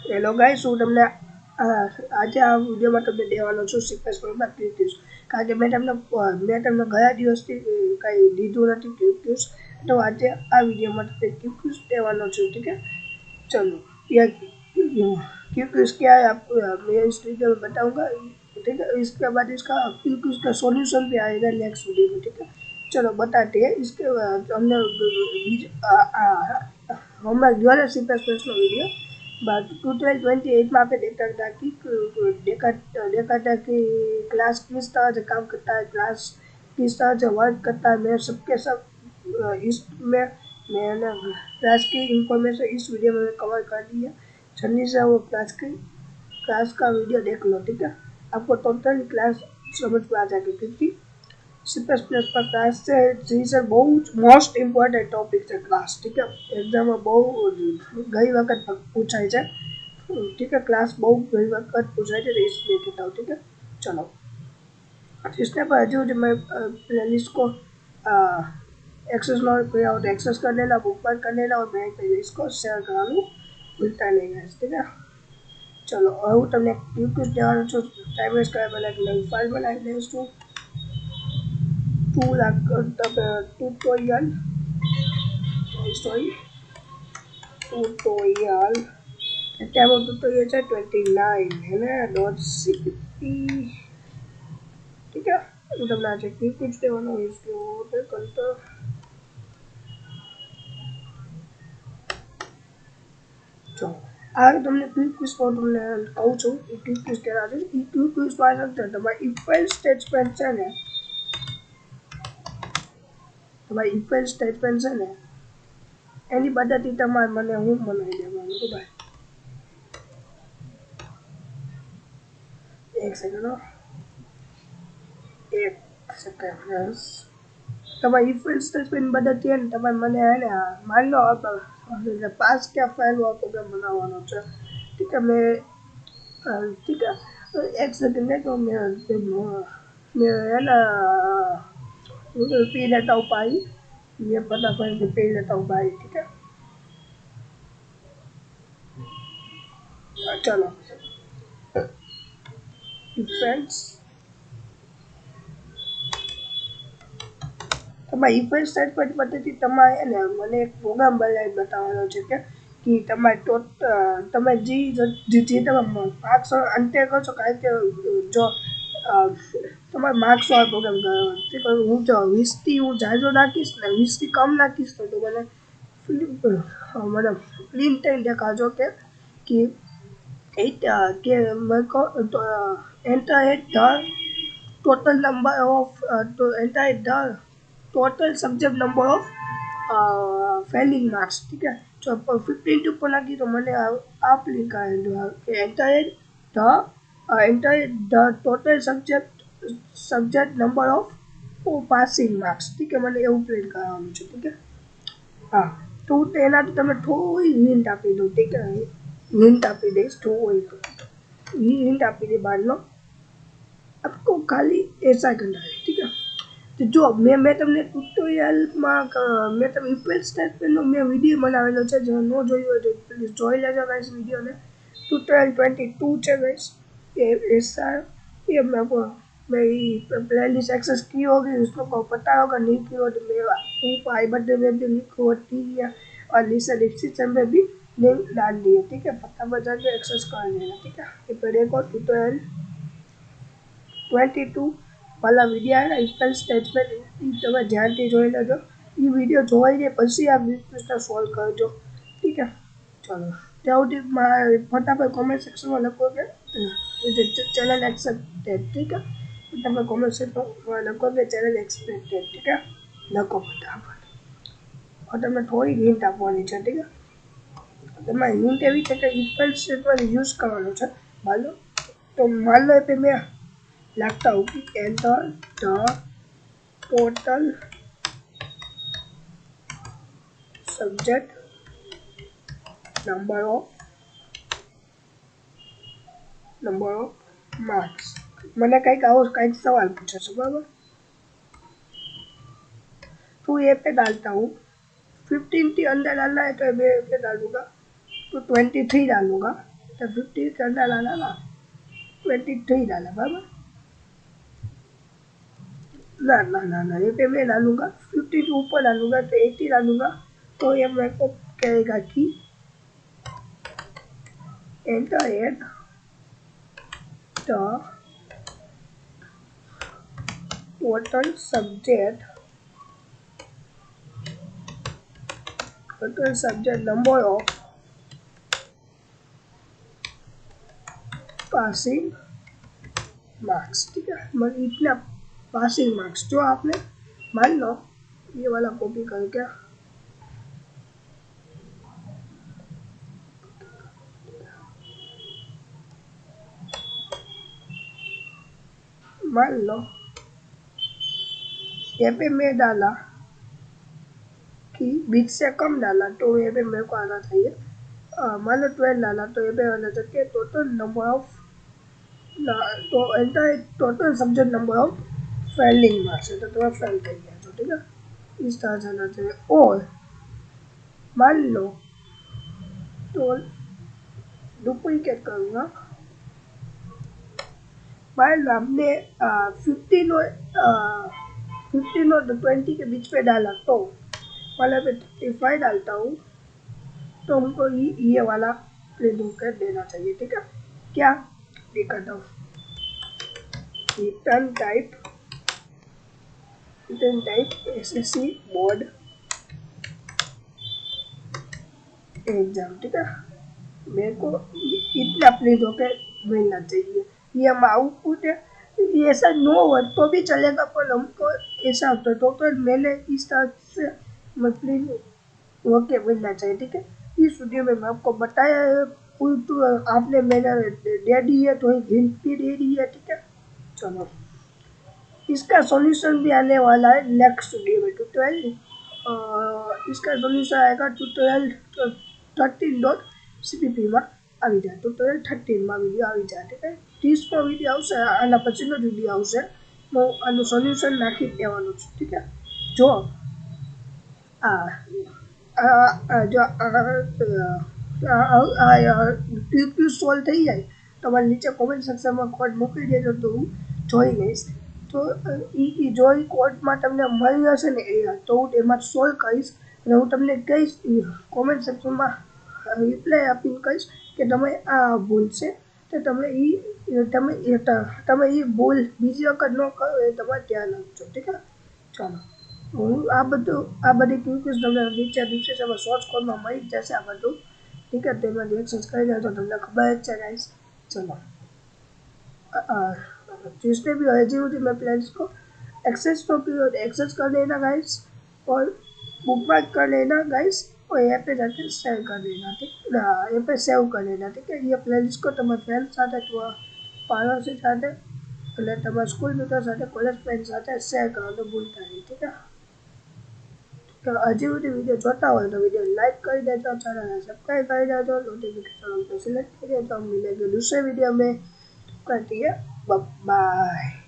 Hello guys, હું તમને આજે આ વિડીયોમાં તમને દેવાનો છું સિક્વન્સ માં ક્યુક્યુઝ, કારણ કે મેં તમને ગયા દિવસથી કંઈ દીધું નથી ક્યુક્યુઝ, તો આજે આ વિડીયોમાં તમને क्यूक्यूज देवानो છું. ठीक है, चलो ये क्यूक्यूज क्या है आपको मैं इस वीडियो में बताऊंगा. ठीक है, इसके बाद इसका क्यूक्यूज का सॉल्यूशन भी आएगा नेक्स्ट वीडियो में. ठीक है, चलो बताते हैं. इसके हमने हमारे द्वारा सीपीएस नो वीडियो बात 2028 में आपने देखा था कि क्लास किस तरह से काम करता है, क्लास किस तरह से वर्क करता है. मैं सबके सब इसमें मैंने क्लास की इंफॉर्मेशन इस वीडियो में कवर कर दी है. जल्दी से वो क्लास का वीडियो देख लो. ठीक है, आपको टोटल क्लास समझ में आ जाएगी, क्योंकि सी प्लस प्लस पर क्लास से बहुत मोस्ट इम्पोर्टेंट टॉपिक है क्लास. ठीक है, एग्जाम में बहुत गई वक्त पूछाई है. ठीक है, क्लास बहुत गई वक्त पूछाई है, इसलिए कहता हूँ. ठीक है, चलो जिसने पर हजू मैं प्लेलिस्ट को एक्सेस ना किया हो तो एक्सेस कर लेना, बुकमार्क कर लेना, और मैं प्लेलिस्ट को शेयर कराना भूलता नहीं है. ठीक है, चलो હું તમને યુટ્યુબ જવાનું છું. ટાઈમ વેસ્ટ કર્યા પહેલાં એક નવી ફાઇલ બનાવી દઈશું. ट्यूटोरियल અત્યારે ट्यूटोरियल છે 29 है ना .cpp. ठीक है, હું તમને આજે ક્વિક દેવાનો इसको ઓર્ડર કરતો. ચલો આ તમને ક્વિક તમને કહું છું એ ક્વિક કેવા છે. એ ક્વિક પાસે તમારે ઇફ સ્ટેટમેન્ટ છે ને, તમારી ઇફ સ્ટેટમેન્ટ છે ને એની મદદથી તમારે મને હું બનાવી દેવાનું. તો ભાઈ એક સેકન્ડ તમારી ઇફ સ્ટેટમેન્ટ મદદથી ને તમારે મને હે ને માની લો पास क्या फाइल हुआ प्रोग्राम बनावानो છે. ठीक है, मैं ठीक है एक सेकंड है तो मैं है ना पी लेता हूँ पाई, ये पता कर पी लेता हूँ पाई. ठीक है, चलो फ्रेंड्स તમારી ઇફ સ્ટેટમેન્ટ પદ્ધતિ તમારે એને મને એક પ્રોગ્રામ બનાવી બતાવવાનો છે કે તમારે તમે જે તમે માર્ક્સ અંતે કરશો, કારણ કે જો તમારે માર્ક્સ વાળો પ્રોગ્રામ કરવાનો. હું જો 20થી હું જાજો નાખીશ ને 20થી કમ નાખીશ તો મને પ્રિન્ટ થઈને દેખાજો કે enter the total number of enter the total subject number of failing marks. ठीक है, जो 15 टू पर लगी तो मैंने आप लिखा है enter the total subject number of passing marks. ठीक है, मैंने એવું પ્રિન્ટ કરવાનું છે. ठीक है, हाँ तो એનાથી તમે થોડી હિન્ટ આપી દો. ठीक है, હિન્ટ આપી દઈશ, થોડી હિન્ટ આપી દે બારનો आपको खाली ऐसा करना है. ठीक है, तो जो मैं તમને ટ્યુટોરિયલમાં મેં તમને ઇફ સ્ટેટમેન્ટનો મેં વિડીયો બનાવેલો છે. જો ન જોયું હોય તો પ્લીઝ જોઈ લેજો ગાઈસ વિડીયોને. ट्यूटोरियल 22 છે गाइस, ये ऐसा ये मैं प्लेलिस्ट एक्सेस की होगी, उसको पता होगा. नहीं की हो तो मैं ऊपर आई बटन में भी लिंक होती है और नीचे डिस्क्रिप्शन में भी लिंक डाल दी है. ठीक है, पता बजा के एक्सेस कर लेना. ठीक है, ये पर देखो ट्यूटोरियल 22 वाला विडियो है ना इफ स्टेटमेंट, તમે ધ્યાનથી જોઈ લેજો. એ વિડીયો જોઈને પછી આ ક્વેશ્ચન સોલ્વ કરજો. ठीक है, चलो ત્યાં સુધી ફટાફટ કોમેન્ટ સેક્શનમાં લખો કે ચેનલ એક્સેપ્ટેડ. ठीक है, તમે કોમેન્ટ સેક્શનમાં લખો કે ચેનલ એક્સેપ્ટેડ. ठीक है, લખો ફટાફટ. और તમને થોડી હિન્ટ આપવાની છે. ठीक है, તમારી હિન્ટ એવી છે કે ઇફ સ્ટેટમેન્ટ યુઝ કરવાનો છે. मान लो पे मैं लगता हूँ कि enter the total subject number of marks. मैंने कई सवाल पूछा है बराबर, तो ये पे डालता हूँ 15 के अंदर डालना है तो मैं पे डालूंगा तो 23 डालूंगा. तो 50 करना डाला ना, 23 डाला बराबर। ना ना ना ना, ये पे मैं डालूंगा 50 के ऊपर डालूंगा तो 80 डालूंगा, तो ये मेरे को कहेगा कि enter at the total subject number of passing marks. ठीक है, मतलब इतना पासिंग मार्क्स जो आपने मान लो ये वाला कॉपी करके मान लो यहाँ पे मैं डाला कि 20 से कम डाला तो ये पे मेरे को आना चाहिए, मान लो 12 डाला तो ये पे आना चाहिए टोटल नंबर ऑफ, तो enter total subject number of Fehling marks है, तो तुम्हें फेल कर गया तो ठीक है, इस तरह से आना चाहिए। और मान लो तो डुप्लीकेट करूँगा, मान लो हमने 15 और 20 के बीच पे डाला, तो वाला पे 35 डालता हूँ तो हमको ये वाला प्रिंट कर देना चाहिए। ठीक है, क्या दिक्कत है, return type SSC board exam. ठीक है, मेरे को इतना प्रिंट होकर मिलना चाहिए, ये हम आउटपुट है। ऐसा नो हो तो भी चलेगा, पर हमको ऐसा होता है तो मैंने इस तरह से प्रिंट होके मिलना चाहिए। ठीक है, इस वीडियो में मैं आपको बताया है, तो आपने मैंने दे दी है तो एक हिंट भी दे दी है। ठीक है, चलो इसका सॉल्यूशन भी आने वाला है नेक्स्ट वीडियो में, ट्यूटोरियल इसका सॉल्यूशन आएगा ट्यूटोरियल 13.cpp में આવી જાય, ટ્યુટોરિયલ 13 માં વિડિયો આવી જાય। ठीक है, 30 માં વિડિયો આવશે, આના પછીનો વિડિયો આવશે, હું આનું સોલ્યુશન નાખી દેવાનું છે। ठीक है, જો જો ક્યુ સોલ્વ થઈ જાય તો મને નીચે કોમેન્ટ સેક્શનમાં કોડ મોકલી દેજો તો હું જોઈ લઈશ, તો જો એ કોડમાં તમને મળી હશે ને તો હું એમાં સોલ્વ કરીશ અને હું તમને કહીશ, કોમેન્ટ સેક્શનમાં રિપ્લાય આપીને કહીશ કે તમે આ ભૂલ છે તો તમે એ ભૂલ બીજી વખત ન કરો એ તમારે ધ્યાન રાખજો। ठीक है, ચાલો હું આ બધી ક્વિઝ તમને નીચે ડિસ્ક્રિપ્શનમાં શોર્ટ કોડમાં મળી જ જશે આ બધું। ठीक है, તેમાં રિએક્શન્સ કરી દો તો તમને ખબર જ છે ગાઈસ। चलो जिसने भी अर्जी होती मैं प्लेलिस्ट को एक्सेस तो एक्सेस कर लेना गाइस, और बुकमार्क कर लेना गाइस, और यहाँ पे जाके सेव कर देना। ठीक है, यहाँ पे सेव कर लेना। ठीक है, ये प्लेलिस्ट को तुम्हारे फ्रेंड्स સાથે પાડોશી સાથે અને તમારા સ્કૂલ મિત્રો સાથે કોલેજ ફ્રેન્ડ સાથે શેર કરવાનું ભૂલતા નહીં। ठीक है, તો હજી સુધી વિડીયો જોતા હોય તો વિડીયો લાઈક કરી દેજો, ચેનલને સબસ્ક્રાइब કરી देજો, नोटिफिकेशन को सिलेक्ट कर देજો। हम मिलेंगे दूसरे वीडियो में, करती है बाय।